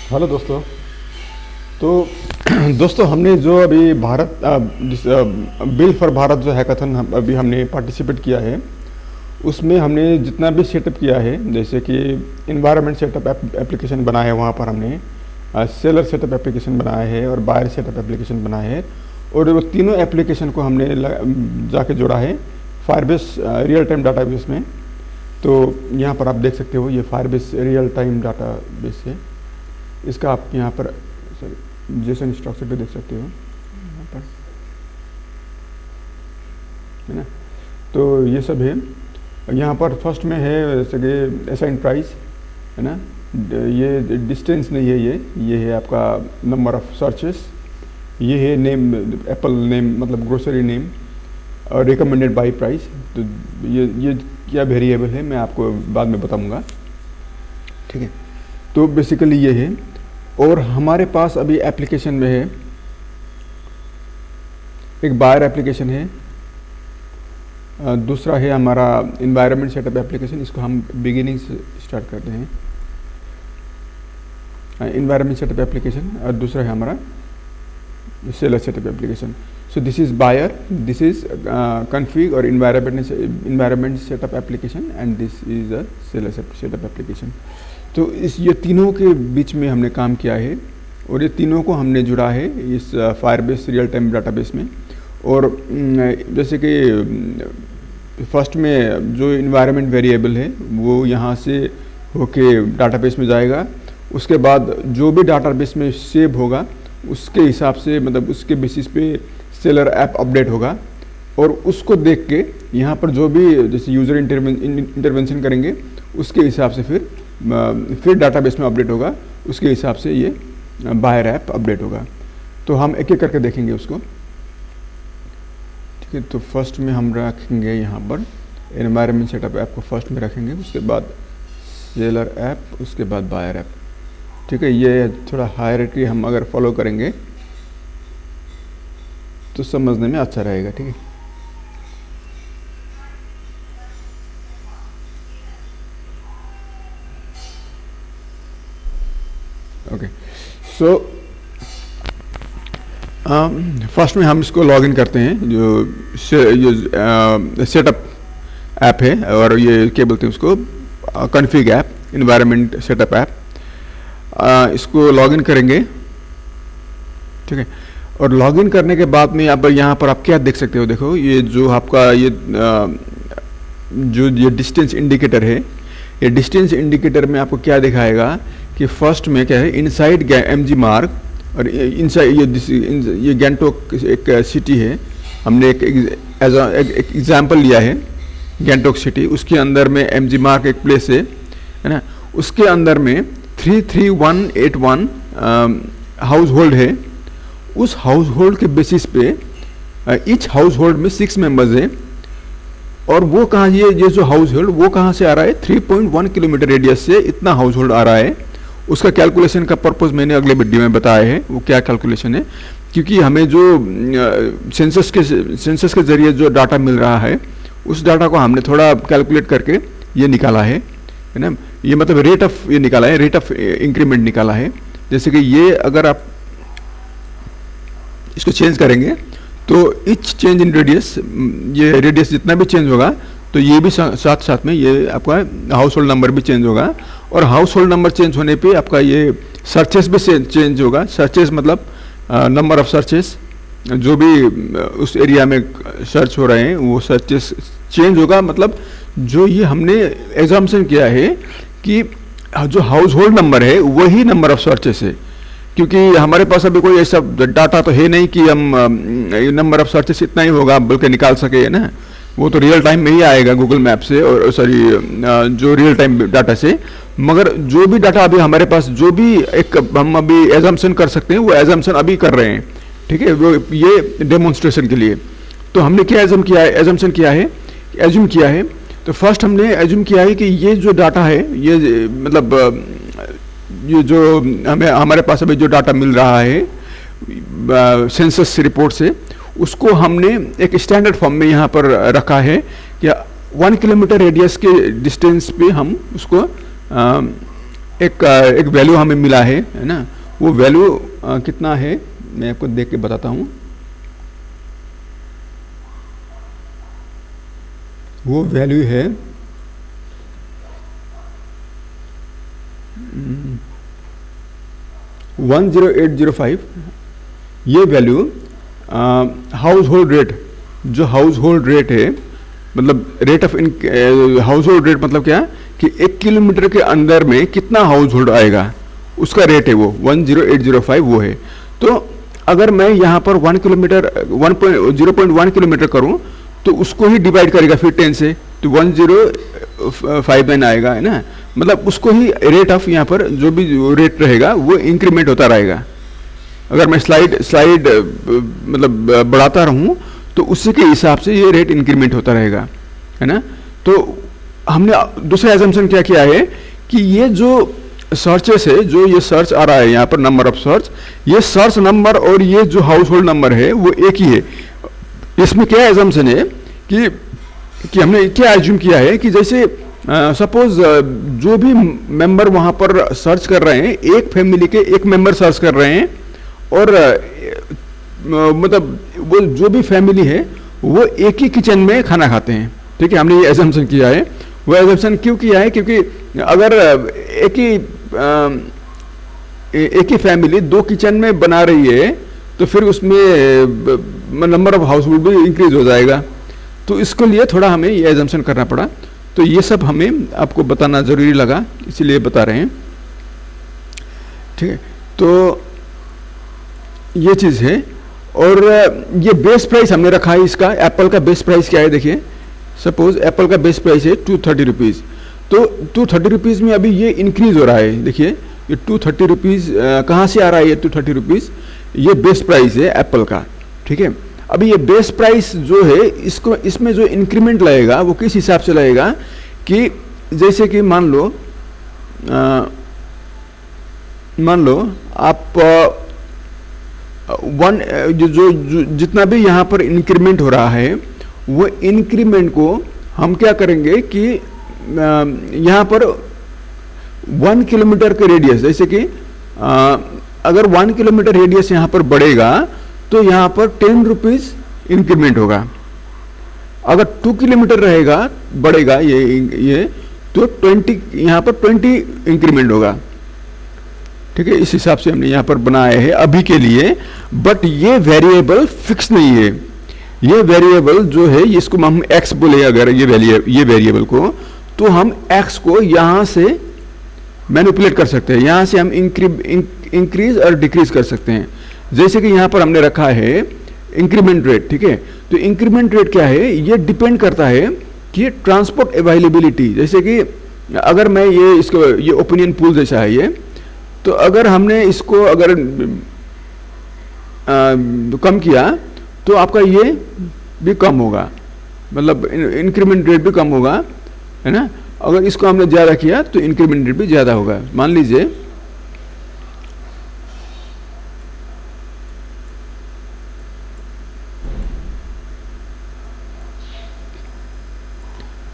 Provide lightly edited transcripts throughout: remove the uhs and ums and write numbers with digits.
Hello दोस्तों। तो दोस्तों, हमने जो अभी भारत बिल फॉर भारत जो हैकाथन अभी हमने पार्टिसिपेट किया है, उसमें हमने जितना भी सेटअप किया है, जैसे कि इन्वायरमेंट सेटअप एप्लीकेशन बनाया है, वहाँ पर हमने सेलर सेटअप एप्लीकेशन बनाया है और बायर सेटअप एप्लीकेशन बनाया है। और वो तीनों एप्लीकेशन को हमने जाके जोड़ा है फायरबेस रियल टाइम डाटाबेस में। तो यहाँ पर आप देख सकते हो, ये फायरबेस रियल टाइम डाटाबेस है। इसका आप यहाँ पर जेसन स्ट्रक्चर भी देख सकते हो यहाँ पर, है ना। तो ये सब है। यहाँ पर फर्स्ट में है जैसे कि असाइन प्राइस, है ना। ये डिस्टेंस नहीं है, ये है आपका नंबर ऑफ सर्चेस। ये है नेम, एप्पल नेम मतलब ग्रोसरी नेम, और रिकमेंडेड बाई प्राइस। तो ये क्या वेरिएबल है मैं आपको बाद में बताऊंगा, ठीक है। तो बेसिकली ये है। और हमारे पास अभी एप्लीकेशन में है एक बायर एप्लीकेशन है, दूसरा है हमारा इन्वायरमेंट सेटअप एप्लीकेशन। इसको हम बिगिनिंग से स्टार्ट करते हैं। इन्वायरमेंट सेटअप एप्लीकेशन और दूसरा है हमारा seller setup application. So this is buyer, this is config और environment setup application, and this is a seller setup application. तो ये तीनों के बीच में हमने काम किया है और ये तीनों को हमने जुड़ा है इस फायरबेस रियल टाइम डाटाबेस में। और जैसे कि फर्स्ट में जो इन्वायरमेंट वेरिएबल है वो यहाँ से होके डाटाबेस में जाएगा। उसके बाद जो भी डाटाबेस में सेव होगा उसके हिसाब से, मतलब उसके बेसिस पे सेलर ऐप अपडेट होगा। और उसको देख के यहाँ पर जो भी जैसे यूज़र इंटरवेंशन करेंगे उसके हिसाब से फिर डाटाबेस में अपडेट होगा, उसके हिसाब से ये बायर ऐप अपडेट होगा। तो हम एक एक करके देखेंगे उसको, ठीक है। तो फर्स्ट में हम रखेंगे यहाँ पर एनवायरनमेंट सेटअप ऐप को फर्स्ट में रखेंगे, उसके बाद सेलर ऐप, उसके बाद बायर ऐप, ठीक है। ये थोड़ा हायरार्की हम अगर फॉलो करेंगे तो समझने में अच्छा रहेगा, ठीक है। ओके, सो फर्स्ट में हम इसको लॉगिन करते हैं। जो सेटअप ऐप है, और ये क्या बोलते हैं उसको, config app, environment setup app. इसको लॉगिन करेंगे, ठीक है। और लॉगिन करने के बाद में यहाँ पर आप क्या देख सकते हो, देखो ये जो आपका ये डिस्टेंस इंडिकेटर है, ये डिस्टेंस इंडिकेटर में आपको क्या दिखाएगा कि फर्स्ट में क्या है, इनसाइड एमजी मार्ग, और इनसाइड ये गैंगटोक एक सिटी है। हमने एक एग्जाम्पल लिया है गैंगटोक सिटी, उसके अंदर में एमजी मार्ग एक प्लेस है ना। उसके अंदर में 33181 हाउस होल्ड है। उस हाउस होल्ड के बेसिस पे ईच हाउस होल्ड में 6 मेंबर्स है। और वो कहाँ, ये जो हाउस होल्ड वो कहाँ से आ रहा है, 3.1 किलोमीटर रेडियस से इतना हाउस होल्ड आ रहा है। उसका कैलकुलेशन का पर्पस मैंने अगले वीडियो में बताया है, वो क्या कैलकुलेशन है। क्योंकि हमें जो सेंसस के जरिए जो डाटा मिल रहा है, उस डाटा को हमने थोड़ा कैलकुलेट करके ये निकाला है ना। ये मतलब रेट ऑफ ये निकाला है, रेट ऑफ इंक्रीमेंट निकाला है। जैसे कि ये अगर आप इसको चेंज करेंगे तो इच चेंज इन रेडियस, ये रेडियस जितना भी चेंज होगा तो ये भी साथ साथ में ये आपका हाउस होल्ड नंबर भी चेंज होगा। और हाउस होल्ड नंबर चेंज होने पे आपका ये सर्चेस भी चेंज होगा। सर्चेस मतलब नंबर ऑफ सर्चेस, जो भी उस एरिया में सर्च हो रहे हैं वो सर्चेस चेंज होगा। मतलब जो ये हमने एग्जाम्पशन किया है कि जो हाउस होल्ड नंबर है वही नंबर ऑफ सर्चेस है। क्योंकि हमारे पास अभी कोई ऐसा डाटा तो है नहीं कि हम नंबर ऑफ सर्चेस इतना ही होगा बोल के निकाल सके, है ना। वो तो रियल टाइम में ही आएगा गूगल मैप से, और सॉरी जो रियल टाइम डाटा से। मगर जो भी डाटा अभी हमारे पास, जो भी एक हम अभी एजम्पशन कर सकते हैं, वो एजम्पशन अभी कर रहे हैं, ठीक है। वो ये डेमोन्स्ट्रेशन के लिए। तो हमने क्या एजम्पशन किया है, एज्यूम किया है। तो फर्स्ट हमने एज्यूम किया है कि ये जो डाटा है, ये मतलब ये जो हमारे पास अभी जो डाटा मिल रहा है सेंसस रिपोर्ट से, उसको हमने एक स्टैंडर्ड फॉर्म में यहाँ पर रखा है कि 1 किलोमीटर रेडियस के डिस्टेंस पे हम उसको एक वैल्यू हमें मिला है ना, वो वैल्यू कितना है मैं आपको देख के बताता हूँ। वो वैल्यू है 10805। ये वैल्यू हाउस होल्ड रेट, जो हाउस होल्ड रेट है, मतलब rate of house hold rate मतलब क्या कि 1 किलोमीटर के अंदर में कितना हाउस होल्ड आएगा उसका रेट है, वो 10805 वो है। तो अगर मैं यहाँ पर 1 किलोमीटर 0.1 किलोमीटर करूँ तो उसको ही डिवाइड करेगा फिर 10 से, तो 1059 आएगा, है ना। मतलब उसको ही रेट ऑफ यहाँ पर जो भी रेट रहेगा वो इंक्रीमेंट होता रहेगा। अगर मैं स्लाइड मतलब बढ़ाता रहूँ तो उसी के हिसाब से ये रेट इंक्रीमेंट होता रहेगा, है ना। तो हमने दूसरा एजम्पशन क्या किया है कि ये जो सर्चेस है, जो ये सर्च आ रहा है यहाँ पर नंबर ऑफ सर्च, ये सर्च नंबर और ये जो हाउस होल्ड नंबर है वो एक ही है। इसमें क्या एजम्पशन है कि हमने क्या एज्यूम किया है कि जैसे सपोज जो भी मेंबर वहाँ पर सर्च कर रहे हैं, एक फैमिली के एक मेंबर सर्च कर रहे हैं और मतलब वो जो भी फैमिली है वो एक ही किचन में खाना खाते हैं, ठीक है। हमने ये एजम्पशन किया है। वो एजम्पशन क्यों किया है, क्योंकि अगर एक ही फैमिली 2 किचन में बना रही है तो फिर उसमें नंबर ऑफ हाउस होल्ड भी इंक्रीज हो जाएगा। तो इसके लिए थोड़ा हमें ये एजम्पशन करना पड़ा। तो ये सब हमें आपको बताना ज़रूरी लगा, इसीलिए बता रहे हैं, ठीक है। तो ये चीज़ है। और ये बेस प्राइस हमने रखा है इसका। एप्पल का बेस प्राइस क्या है, देखिए सपोज एप्पल का बेस प्राइस है 230 रुपीज़। तो 230 रुपीज़ में अभी ये इंक्रीज़ हो रहा है। देखिए ये 230 रुपीज़ कहाँ से आ रहा है, ये 230 रुपीज़ ये बेस प्राइस है एप्पल का, ठीक है। अभी ये बेस प्राइस जो है इसको, इसमें जो इंक्रीमेंट लगेगा वो किस हिसाब से लगेगा कि जैसे कि मान लो आप जो जितना भी यहाँ पर इंक्रीमेंट हो रहा है वो इंक्रीमेंट को हम क्या करेंगे कि यहाँ पर 1 किलोमीटर के रेडियस, जैसे कि अगर 1 किलोमीटर रेडियस यहाँ पर बढ़ेगा तो यहाँ पर 10 रुपीज़ इंक्रीमेंट होगा। अगर 2 किलोमीटर रहेगा बढ़ेगा ये तो 20 यहाँ पर 20 इंक्रीमेंट होगा, ठीक है। इस हिसाब से हमने यहाँ पर बनाया है अभी के लिए। बट ये वेरिएबल फिक्स नहीं है। ये वेरिएबल जो है इसको हम x बोले, अगर ये वेरिएबल को, तो हम x को यहाँ से मैनिपुलेट कर सकते हैं। यहाँ से हम इंक्रीज और डिक्रीज कर सकते हैं। जैसे कि यहाँ पर हमने रखा है इंक्रीमेंट रेट, ठीक है। तो इंक्रीमेंट रेट क्या है, ये डिपेंड करता है कि ट्रांसपोर्ट अवेलेबिलिटी। जैसे कि अगर मैं ये ओपिनियन पूल जैसा है ये, तो अगर हमने इसको अगर कम किया तो आपका ये भी कम होगा, मतलब इंक्रीमेंट रेट भी कम होगा, है ना। अगर इसको हमने ज़्यादा किया तो इंक्रीमेंट रेट भी ज़्यादा होगा। मान लीजिए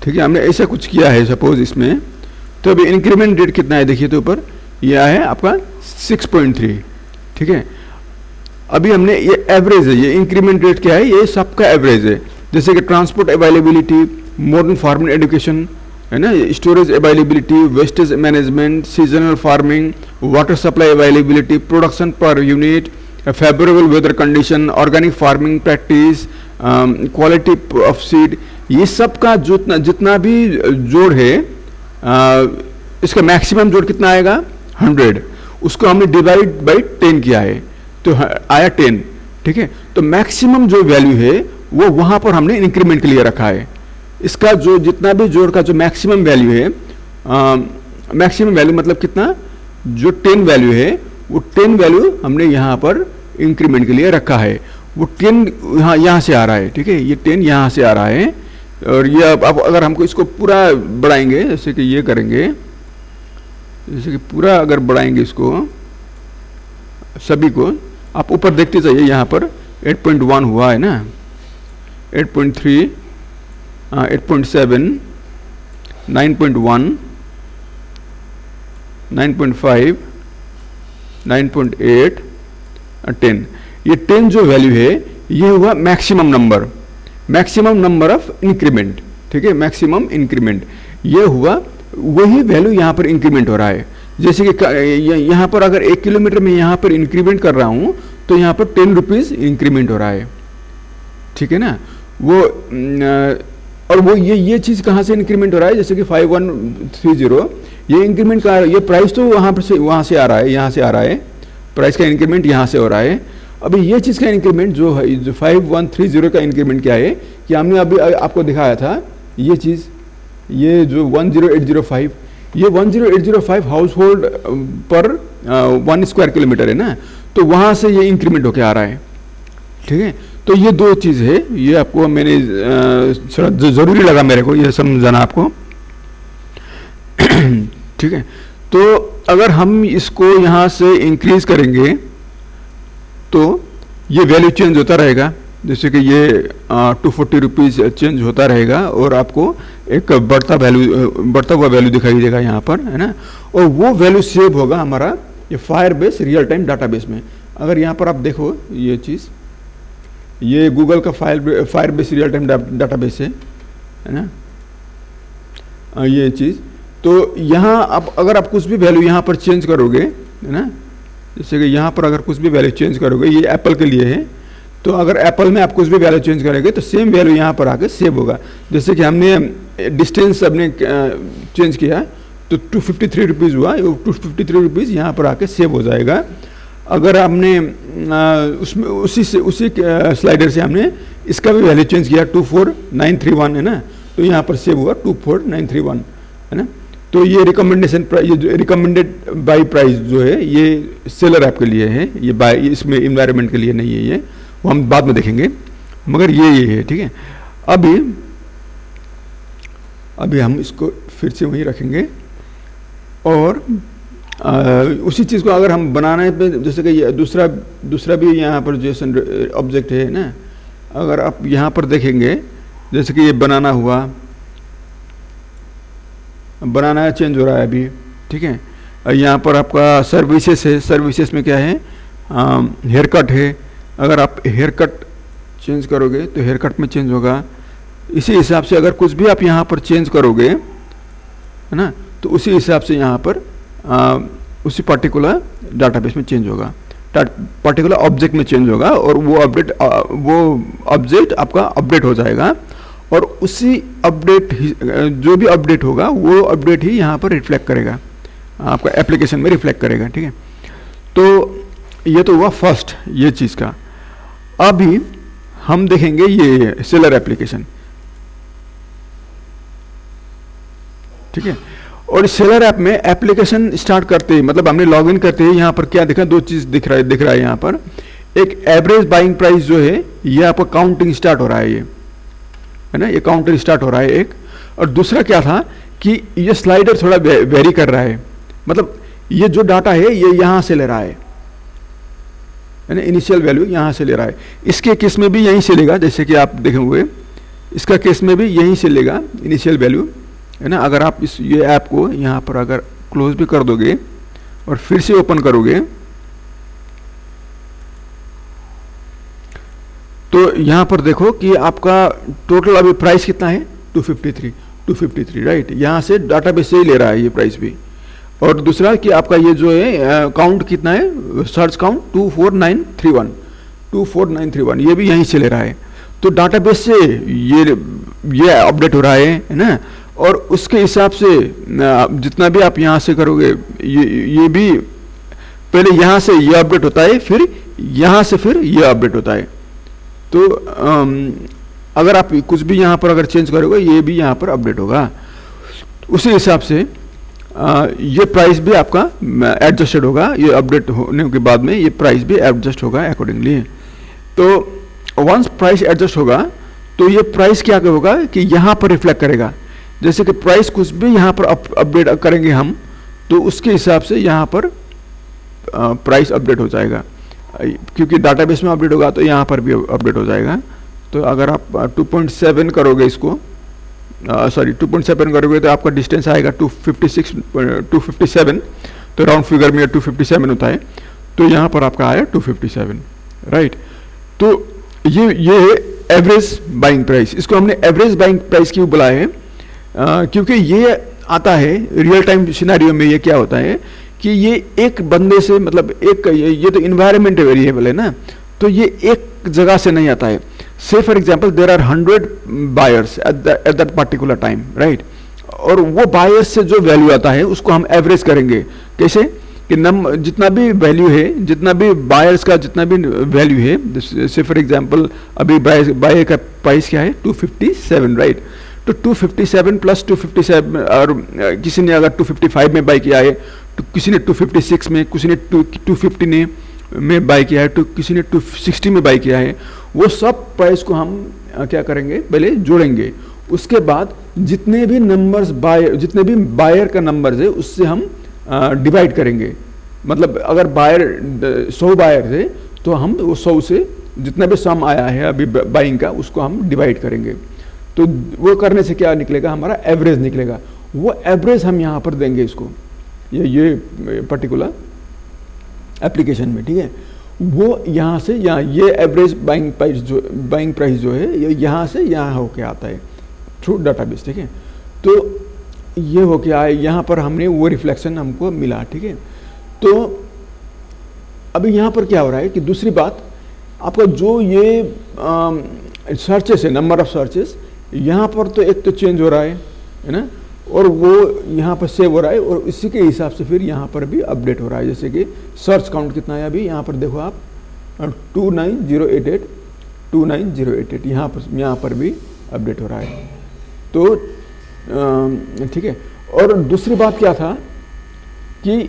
ठीक है, हमने ऐसा कुछ किया है सपोज इसमें। तो अभी इंक्रीमेंट रेट कितना है, देखिए तो ऊपर यह है आपका 6.3, ठीक है। अभी हमने ये एवरेज है, ये इंक्रीमेंट रेट क्या है, ये सबका एवरेज है। जैसे कि transport availability, modern farming education, है ना, storage availability, wastage management, seasonal farming, water supply availability, production per unit, favourable weather condition, organic farming practice, quality of seed, ये सब का जितना भी जोड़ है इसका मैक्सिमम जोड़ कितना आएगा 100। उसको हमने डिवाइड बाई 10 किया है तो आया 10, ठीक है। तो मैक्सिमम जो वैल्यू है वो वहाँ पर हमने इंक्रीमेंट के लिए रखा है। इसका जो जितना भी जोड़ का जो मैक्सिमम वैल्यू है, मैक्सिमम वैल्यू मतलब कितना, जो 10 वैल्यू है वो 10 वैल्यू हमने यहाँ पर इंक्रीमेंट के लिए रखा है। वो 10 यहाँ से आ रहा है, ठीक है, ये 10 यहाँ से आ रहा है। और ये अब अगर हमको इसको पूरा बढ़ाएंगे, जैसे कि ये करेंगे, जैसे कि पूरा अगर बढ़ाएंगे इसको सभी को, आप ऊपर देखते जाइए, यहाँ पर 8.1 हुआ है ना, 8.3, 8.7, 9.1, 9.5, 9.8, 10। ये 10 जो वैल्यू है ये हुआ मैक्सिमम नंबर ऑफ इंक्रीमेंट, ठीक है, मैक्सिमम इंक्रीमेंट ये हुआ, वही वैल्यू यहाँ पर इंक्रीमेंट हो रहा है। जैसे कि यहाँ पर अगर 1 किलोमीटर में यहाँ पर इंक्रीमेंट कर रहा हूँ तो यहाँ पर 10 रुपीज़ इंक्रीमेंट हो रहा है, ठीक है ना। वो और वो ये चीज़ कहाँ से इंक्रीमेंट हो रहा है, जैसे कि 5130 ये इंक्रीमेंट का ये प्राइस तो वहाँ से आ रहा है, यहाँ से आ रहा है, प्राइस का इंक्रीमेंट यहाँ से हो रहा है। अभी ये चीज़ का इंक्रीमेंट जो है, जो 5130 का इंक्रीमेंट क्या है कि हमने अभी आपको दिखाया था, ये चीज़ ये जो 10805, ये 10805 हाउस होल्ड पर 1 स्क्वायर किलोमीटर है ना, तो वहाँ से ये इंक्रीमेंट होके आ रहा है, ठीक है। तो ये दो चीज़ है, ये आपको मैंने ज़रूरी लगा मेरे को ये समझाना आपको, ठीक है। तो अगर हम इसको यहाँ से इंक्रीज करेंगे तो ये वैल्यू चेंज होता रहेगा, जैसे कि ये 240 रुपीज़ चेंज होता रहेगा और आपको एक बढ़ता हुआ वैल्यू दिखाई देगा यहाँ पर, है ना। और वो वैल्यू सेव होगा हमारा ये फायरबेस रियल टाइम डाटाबेस में। अगर यहाँ पर आप देखो ये चीज़, ये गूगल का फायरबेस रियल टाइम डाटाबेस है ना, ये चीज़। तो यहाँ आप अगर आप कुछ भी वैल्यू यहाँ पर चेंज करोगे, है ना, जैसे कि यहाँ पर अगर कुछ भी वैल्यू चेंज करोगे, ये एप्पल के लिए है, तो अगर एप्पल में आप कुछ भी वैल्यू चेंज करेंगे तो सेम वैल्यू यहाँ पर आके सेव होगा। जैसे कि हमने डिस्टेंस अपने चेंज किया तो 253 रुपीज़ हुआ, 253 रुपीज़ यहाँ पर आके सेव हो जाएगा। अगर हमने उसमें उसी स्लाइडर से हमने इसका भी वैल्यू चेंज किया 24931 है ना, तो यहाँ पर सेव हुआ 24931 है ना। तो ये रिकमेंडेड बाई प्राइस जो है ये सेलर ऐप के लिए है, ये बाय इसमें इन्वायरमेंट के लिए नहीं है, ये वो हम बाद में देखेंगे, मगर ये है, ठीक है। अभी हम इसको फिर से वहीं रखेंगे और उसी चीज़ को अगर हम बनाने पे, जैसे कि ये दूसरा भी यहाँ पर जेसन ऑब्जेक्ट है ना, अगर आप यहाँ पर देखेंगे जैसे कि ये बनाना हुआ, बनाना चेंज हो रहा है अभी, ठीक है। यहाँ पर आपका सर्विसेज है, सर्विसेज में क्या है, हेयर कट है। अगर आप हेयर कट चेंज करोगे तो हेयर कट में चेंज होगा। इसी हिसाब से अगर कुछ भी आप यहाँ पर चेंज करोगे, है ना, तो उसी हिसाब से यहाँ पर उसी पर्टिकुलर डाटाबेस में चेंज होगा, पर्टिकुलर ऑब्जेक्ट में चेंज होगा और वो ऑब्जेक्ट आपका अपडेट हो जाएगा और उसी अपडेट जो भी अपडेट होगा वो अपडेट ही यहाँ पर रिफ्लेक्ट करेगा, आपका एप्लीकेशन में रिफ्लेक्ट करेगा, ठीक है। तो ये तो हुआ फर्स्ट ये चीज़ का। अभी हम देखेंगे ये सेलर एप्लीकेशन, ठीक है। और सेलर ऐप में एप्लीकेशन स्टार्ट करते ही, मतलब हमने लॉगिन करते ही यहाँ पर क्या दिखा, दो चीज़ दिख रहा है यहाँ पर। एक एवरेज बाइंग प्राइस जो है ये आपका काउंटिंग स्टार्ट हो रहा है, ये है ना, ये काउंटर स्टार्ट हो रहा है एक। और दूसरा क्या था कि ये स्लाइडर थोड़ा वेरी कर रहा है, मतलब ये जो डाटा है ये यहाँ से ले रहा है ना, इनिशियल वैल्यू यहाँ से ले रहा है। इसके केस में भी यहीं से लेगा, जैसे कि आप देखे हुए इसका केस में भी यहीं से लेगा इनिशियल वैल्यू, है ना। अगर आप ये ऐप को यहाँ पर अगर क्लोज भी कर दोगे और फिर से ओपन करोगे तो यहाँ पर देखो कि आपका टोटल अभी प्राइस कितना है, 253 राइट। यहाँ से डाटाबेस से ही ले रहा है ये प्राइस भी। और दूसरा कि आपका ये जो है काउंट कितना है, सर्च काउंट 24931 ये भी यहीं से ले रहा है। तो डाटाबेस से ये अपडेट हो रहा है ना। और उसके हिसाब से जितना भी आप यहाँ से करोगे ये भी पहले यहाँ से ये अपडेट होता है, फिर यहाँ से फिर ये अपडेट होता है। तो अगर आप कुछ भी यहाँ पर अगर चेंज करोगे ये भी यहाँ पर अपडेट होगा। उसी हिसाब से ये प्राइस भी आपका एडजस्टेड होगा, ये अपडेट होने के बाद में ये प्राइस भी एडजस्ट होगा अकॉर्डिंगली। तो वंस प्राइस एडजस्ट होगा तो ये प्राइस क्या होगा कि यहाँ पर रिफ्लेक्ट करेगा। जैसे कि प्राइस कुछ भी यहाँ पर अपडेट करेंगे हम तो उसके हिसाब से यहाँ पर प्राइस अपडेट हो जाएगा, क्योंकि डाटाबेस में अपडेट होगा तो यहाँ पर भी अपडेट हो जाएगा। तो अगर आप 2.7 करोगे इसको, 2.7 करोगे तो आपका डिस्टेंस आएगा 257। तो राउंड फिगर में 257 होता है, तो यहाँ पर आपका आया 257, राइट। तो ये है एवरेज बाइंग प्राइस। इसको हमने एवरेज बाइंग प्राइस क्यों बुलाया है? क्योंकि ये आता है रियल टाइम सिनेरियो में। ये क्या होता है कि ये एक बंदे से, मतलब एक ये तो इन्वायरमेंट वेरिएबल है ना, तो ये एक जगह से नहीं आता है। Say for example there are 100 buyers at that particular time, right. और वो बायर्स से जो वैल्यू आता है उसको हम एवरेज करेंगे। कैसे कि जितना भी वैल्यू है, जितना भी बायर्स का जितना भी वैल्यू है, से फॉर एग्जांपल अभी बायर का प्राइस क्या है 257, राइट। तो 257 प्लस 257, और किसी ने अगर 255 में बाय किया है, तो किसी ने 256 में, किसी ने 250 में बाय किया है, तो किसी ने 260 में बाय किया है, वो सब प्राइस को हम क्या करेंगे, पहले जोड़ेंगे। उसके बाद जितने भी नंबर्स जितने भी बायर का नंबर्स है उससे हम डिवाइड करेंगे। मतलब अगर 100 बायर थे तो हम वो 100 से जितना भी सम आया है अभी बाइंग का उसको हम डिवाइड करेंगे। तो वो करने से क्या निकलेगा, हमारा एवरेज निकलेगा। वो एवरेज हम यहाँ पर देंगे इसको, ये पर्टिकुलर एप्लीकेशन में, ठीक है। वो यहाँ से यहाँ, ये एवरेज बाइंग प्राइस जो है ये यहाँ से यहाँ होके आता है थ्रू डाटाबेस, ठीक है। तो ये हो क्या है, यहाँ पर हमने वो रिफ्लेक्शन हमको मिला, ठीक है। तो अभी यहाँ पर क्या हो रहा है कि दूसरी बात, आपका जो ये सर्चेस है, नंबर ऑफ सर्चेस, यहाँ पर तो एक तो चेंज हो रहा है ना, और वो यहाँ पर सेव हो रहा है, और इसी के हिसाब से फिर यहाँ पर भी अपडेट हो रहा है। जैसे कि सर्च काउंट कितना है अभी, यहाँ पर देखो आप 29088 यहाँ पर भी अपडेट हो रहा है। तो ठीक है। और दूसरी बात क्या था कि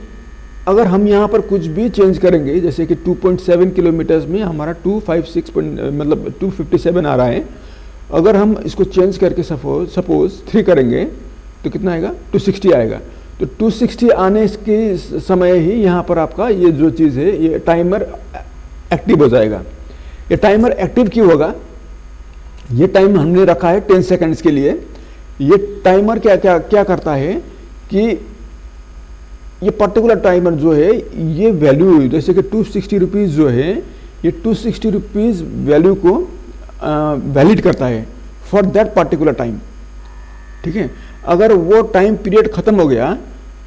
अगर हम यहाँ पर कुछ भी चेंज करेंगे, जैसे कि 2.7 किलोमीटर्स में हमारा 257 आ रहा है, अगर हम इसको चेंज करके सपोज 3 करेंगे तो कितना आएगा, 260 आएगा। तो 260 आने के समय ही यहाँ पर आपका ये जो चीज़ है ये टाइमर एक्टिव हो जाएगा। ये टाइमर एक्टिव क्यों होगा, ये टाइम हमने रखा है 10 सेकंड्स के लिए। ये टाइमर क्या करता है कि ये पर्टिकुलर टाइमर जो है ये वैल्यू, जैसे कि 260 रुपीज़ जो है, ये 260 रुपीज़ वैल्यू को वैलिड करता है फॉर दैट पर्टिकुलर टाइम, ठीक है। अगर वो टाइम पीरियड ख़त्म हो गया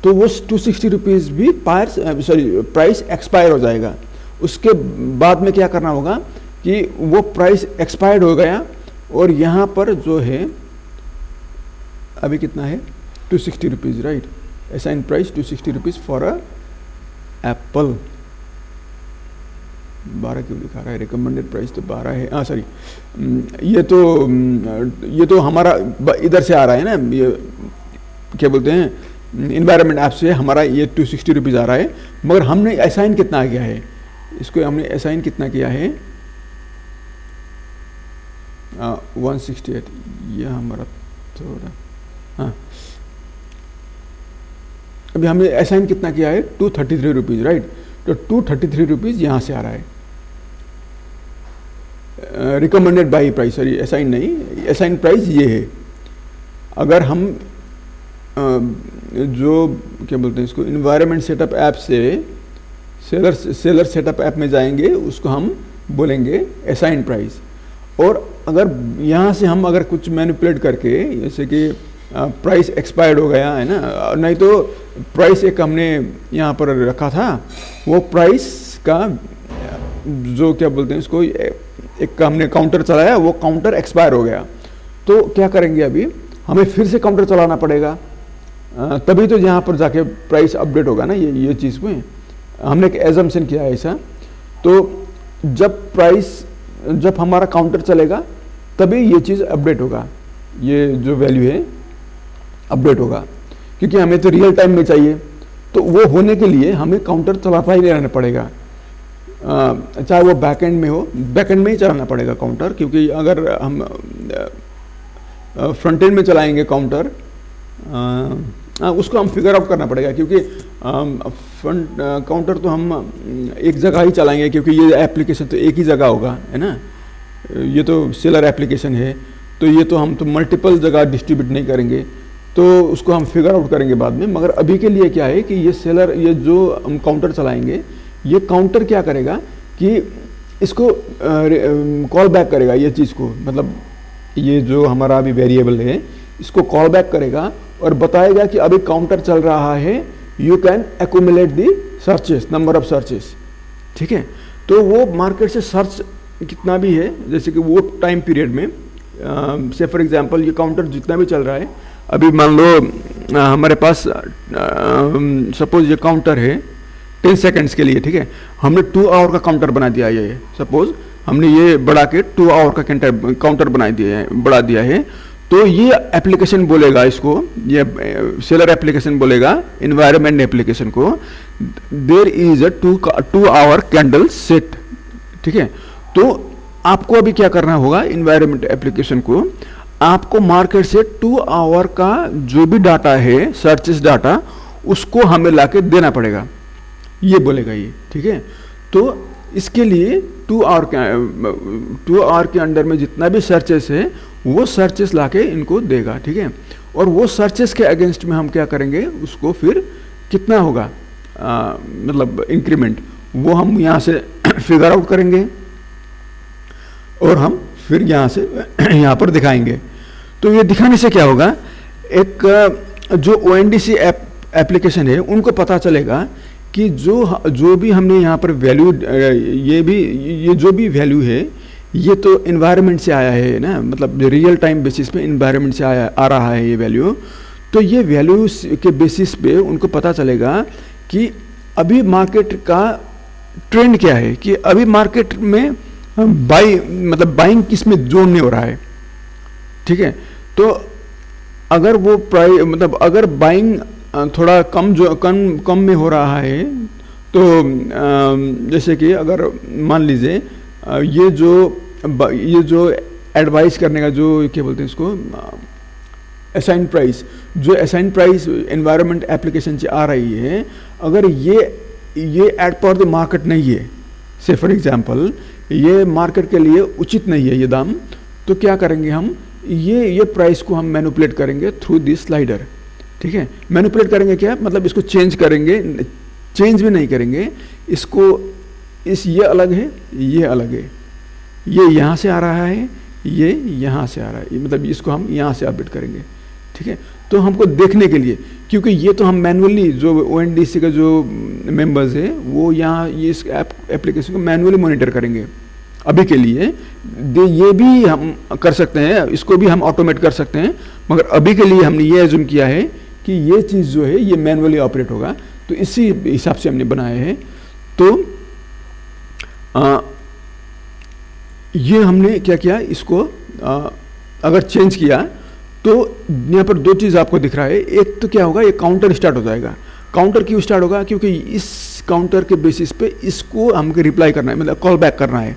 तो वो 260 रुपीज़ भी प्राइस एक्सपायर हो जाएगा। उसके बाद में क्या करना होगा कि वो प्राइस एक्सपायर्ड हो गया, और यहाँ पर जो है अभी कितना है 260 rupees, right. Assign price 260 rupees for a Apple. 12 क्यों दिखा रहा है, रिकमेंडेड प्राइस तो 12 है, हाँ सॉरी, ये तो हमारा इधर से आ रहा है ना, ये क्या बोलते हैं, इन्वायरमेंट ऐप से हमारा ये 260 रुपीज़ आ रहा है, मगर हमने असाइन कितना किया है, इसको हमने असाइन कितना किया है 168, ये हमारा थोड़ा, हाँ अभी हमने असाइन कितना किया है 233 रुपीज़, राइट। तो 233 रुपीज़ यहाँ से आ रहा है, recommended by price, sorry assign नहीं, असाइन प्राइस ये है। अगर हम जो क्या बोलते हैं इसको, इन्वायरमेंट सेटअप ऐप से सेलर सेटअप ऐप में जाएंगे, उसको हम बोलेंगे असाइन प्राइस। और अगर यहाँ से हम अगर कुछ मैनिपुलेट करके, जैसे कि प्राइस एक्सपायर्ड हो गया है ना, नहीं तो प्राइस एक हमने यहाँ पर रखा था, वो प्राइस का जो क्या बोलते हैं इसको, एक हमने काउंटर चलाया, वो काउंटर एक्सपायर हो गया, तो क्या करेंगे, अभी हमें फिर से काउंटर चलाना पड़ेगा, तभी तो यहाँ पर जाके प्राइस अपडेट होगा ना। ये चीज़ में हमने एक एजम्पशन किया है ऐसा। तो जब हमारा काउंटर चलेगा तभी ये चीज़ अपडेट होगा, ये जो वैल्यू है अपडेट होगा, क्योंकि हमें तो रियल टाइम में चाहिए। तो वो होने के लिए हमें काउंटर चलाता ही रहना पड़ेगा, चाहे वो बैकएंड में हो, बैकएंड में ही चलाना पड़ेगा काउंटर, क्योंकि अगर हम फ्रंट एंड में चलाएंगे काउंटर, उसको हम फिगर आउट करना पड़ेगा, क्योंकि फ्रंट काउंटर तो हम एक जगह ही चलाएंगे, क्योंकि ये एप्लीकेशन तो एक ही जगह होगा, है ना। ये तो सेलर एप्लीकेशन है, तो ये तो हम तो मल्टीपल जगह डिस्ट्रीब्यूट नहीं करेंगे। तो उसको हम फिगर आउट करेंगे बाद में। मगर अभी के लिए क्या है कि ये सेलर, ये जो हम काउंटर चलाएंगे, ये काउंटर क्या करेगा कि इसको कॉल बैक करेगा ये चीज़ को, मतलब ये जो हमारा अभी वेरिएबल है इसको कॉल बैक करेगा और बताएगा कि अभी काउंटर चल रहा है, you can accumulate the searches, number of searches. ठीक है, तो वो मार्केट से सर्च कितना भी है, जैसे कि वो टाइम पीरियड में से फॉर एग्जांपल ये काउंटर जितना भी चल रहा है, अभी मान लो हमारे पास सपोज ये काउंटर है 10 सेकेंड्स के लिए। ठीक है, हमने 2 आवर का काउंटर बना दिया है, ये सपोज हमने ये बढ़ा के 2 आवर का काउंटर बना दिया है, बढ़ा दिया है। तो ये एप्लीकेशन बोलेगा इसको, ये सेलर एप्लीकेशन बोलेगा एनवायरनमेंट एप्लीकेशन को, there is a 2 hour candle set. ठीक है, तो आपको अभी क्या करना होगा, एनवायरनमेंट एप्लीकेशन को आपको मार्केट से 2 आवर का जो भी डाटा है, सर्चेस डाटा, उसको हमें लाके देना पड़ेगा, ये बोलेगा ये। ठीक है, तो इसके लिए 2 आवर के अंडर में जितना भी सर्चेस है वो सर्चेस लाके इनको देगा। ठीक है, और वो सर्चेस के अगेंस्ट में हम क्या करेंगे, उसको फिर कितना होगा मतलब इंक्रीमेंट, वो हम यहाँ से फिगर आउट करेंगे और हम फिर यहाँ से यहाँ पर दिखाएंगे। तो ये दिखाने से क्या होगा, एक जो ONDC एप्लीकेशन है उनको पता चलेगा कि जो भी हमने यहाँ पर वैल्यू, ये जो भी वैल्यू है ये तो एनवायरनमेंट से आया है ना, मतलब रियल टाइम बेसिस पे एनवायरनमेंट से आ रहा है ये वैल्यू। तो ये वैल्यू के बेसिस पे उनको पता चलेगा कि अभी मार्केट का ट्रेंड क्या है, कि अभी मार्केट में बाइंग किस में जोन नहीं हो रहा है। ठीक है, तो अगर वो प्राइस, मतलब अगर बाइंग थोड़ा कम में हो रहा है, तो जैसे कि अगर मान लीजिए ये जो एडवाइस करने का जो क्या बोलते हैं इसको, असाइन प्राइस, जो असाइन प्राइस एनवायरनमेंट एप्लीकेशन से आ रही है, अगर ये एट पर द मार्केट नहीं है, से फॉर एग्जांपल ये मार्केट के लिए उचित नहीं है ये दाम, तो क्या करेंगे हम, ये प्राइस को हम मैनिपुलेट करेंगे थ्रू दिस स्लाइडर। ठीक है, मैनिपुलेट करेंगे क्या मतलब, इसको चेंज करेंगे, चेंज भी नहीं करेंगे इसको, ये अलग है, ये अलग है, ये यहाँ से आ रहा है, ये यहाँ से आ रहा है, मतलब इसको हम यहाँ से अपडेट करेंगे। ठीक है, तो हमको देखने के लिए, क्योंकि ये तो हम मैनुअली जो ONDC का जो मेंबर्स है वो यहाँ ये इस एप्लीकेशन को मैनुअली मॉनिटर करेंगे अभी के लिए। ये भी हम कर सकते हैं, इसको भी हम ऑटोमेट कर सकते हैं, मगर अभी के लिए हमने ये एज्यूम किया है कि ये चीज़ जो है ये मैनुअली ऑपरेट होगा, तो इसी हिसाब से हमने बनाया है। तो ये हमने क्या किया, इसको अगर चेंज किया तो यहाँ पर 2 चीज़ आपको दिख रहा है। एक तो क्या होगा, ये काउंटर स्टार्ट हो जाएगा। काउंटर क्यों स्टार्ट होगा, क्योंकि इस काउंटर के बेसिस पे इसको हमको रिप्लाई करना है, मतलब कॉल बैक करना है।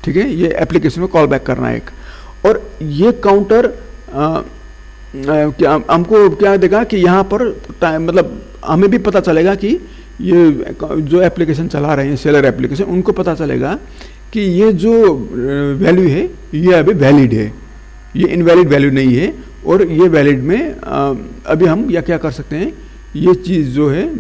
ठीक है, ये एप्लीकेशन में कॉल बैक करना है एक, और ये काउंटर क्या हमको क्या देगा कि यहाँ पर टाइम, मतलब हमें भी पता चलेगा कि ये जो एप्लीकेशन चला रहे हैं सेलर एप्लीकेशन, उनको पता चलेगा कि ये जो वैल्यू है ये अभी वैलिड है, ये इनवैलिड वैल्यू नहीं है, और ये वैलिड में अभी हम या क्या कर सकते हैं, ये चीज़ जो है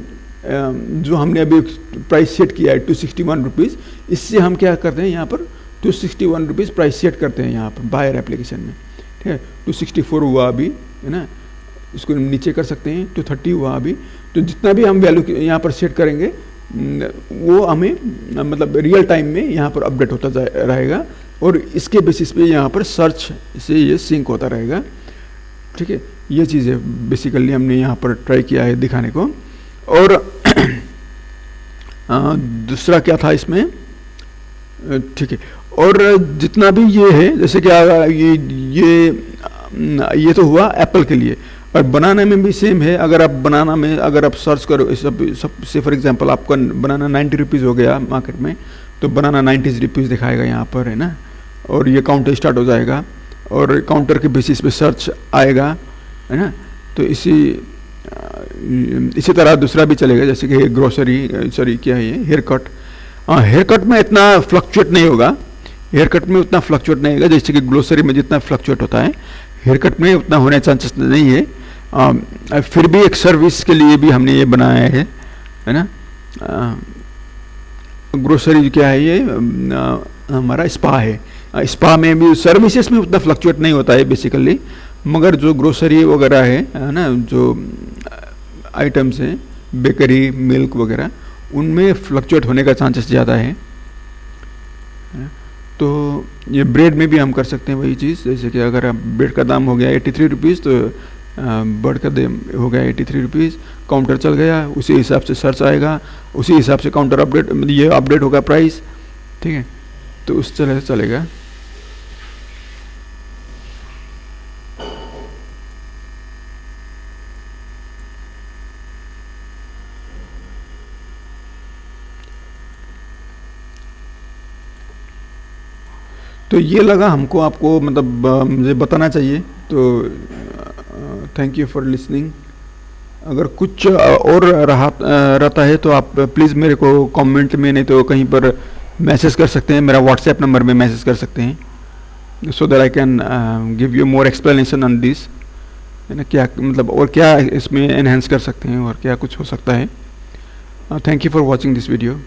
जो हमने अभी प्राइस सेट किया है 261 रुपीज़, इससे हम क्या करते हैं यहाँ पर 261 रुपीज़ प्राइस सेट करते हैं यहाँ पर बायर एप्लीकेशन में। ठीक है, 264 हुआ अभी, है ना, इसको नीचे कर सकते हैं 230 हुआ अभी। तो जितना भी हम वैल्यू यहाँ पर सेट करेंगे वो हमें मतलब रियल टाइम में यहाँ पर अपडेट होता रहेगा, और इसके बेसिस पे यहाँ पर सर्च से ये सिंक होता रहेगा। ठीक है, ये चीज़ है बेसिकली हमने यहाँ पर ट्राई किया है दिखाने को। और दूसरा क्या था इसमें, ठीक है, और जितना भी ये है, जैसे कि ये तो हुआ एप्पल के लिए, और बनाना में भी सेम है। अगर आप बनाना में अगर आप सर्च करो सब से फॉर एग्जांपल आपका बनाना 90 रुपीज़ हो गया मार्केट में, तो बनाना 90 रुपीज़ दिखाएगा यहाँ पर, है ना, और ये काउंटर स्टार्ट हो जाएगा और काउंटर के बेसिस पे सर्च आएगा, है ना। तो इसी तरह दूसरा भी चलेगा, जैसे कि ग्रोसरी क्या है ये हेयर कट। हेयर कट में इतना फ्लक्चुएट नहीं होगा, हेयर कट में उतना फ्लक्चुएट नहीं होगा जैसे कि ग्रोसरी में जितना फ्लक्चुएट होता है, हेयर कट में उतना होने चांसेस नहीं है। फिर भी एक सर्विस के लिए भी हमने ये बनाया है ना। ग्रोसरी क्या है ये, हमारा स्पा है। स्पा में भी सर्विसेज में उतना फ्लक्चुएट नहीं होता है बेसिकली, मगर जो ग्रोसरी वगैरह है ना, जो आइटम्स हैं बेकरी मिल्क वगैरह, उनमें फ्लक्चुएट होने का चांसेस ज़्यादा है। तो ये ब्रेड में भी हम कर सकते हैं वही चीज़, जैसे कि अगर ब्रेड का दाम हो गया 83 रुपीज़ तो बर्ड का दाम हो गया 83 रुपीज़, काउंटर चल गया, उसी हिसाब से सर्च आएगा, उसी हिसाब से काउंटर अपडेट, मतलब ये अपडेट होगा प्राइस, ठीक है। तो उस तरह से चलेगा। तो ये लगा हमको आपको मतलब मुझे बताना चाहिए। तो थैंक यू फॉर लिसनिंग। अगर कुछ और रहता है तो आप प्लीज़ मेरे को कमेंट में, नहीं तो कहीं पर मैसेज कर सकते हैं, मेरा व्हाट्सएप नंबर में मैसेज कर सकते हैं, so that I can give you more explanation on this, है ना, क्या मतलब और क्या इसमें एनहेंस कर सकते हैं और क्या कुछ हो सकता है। Thank you for watching this video.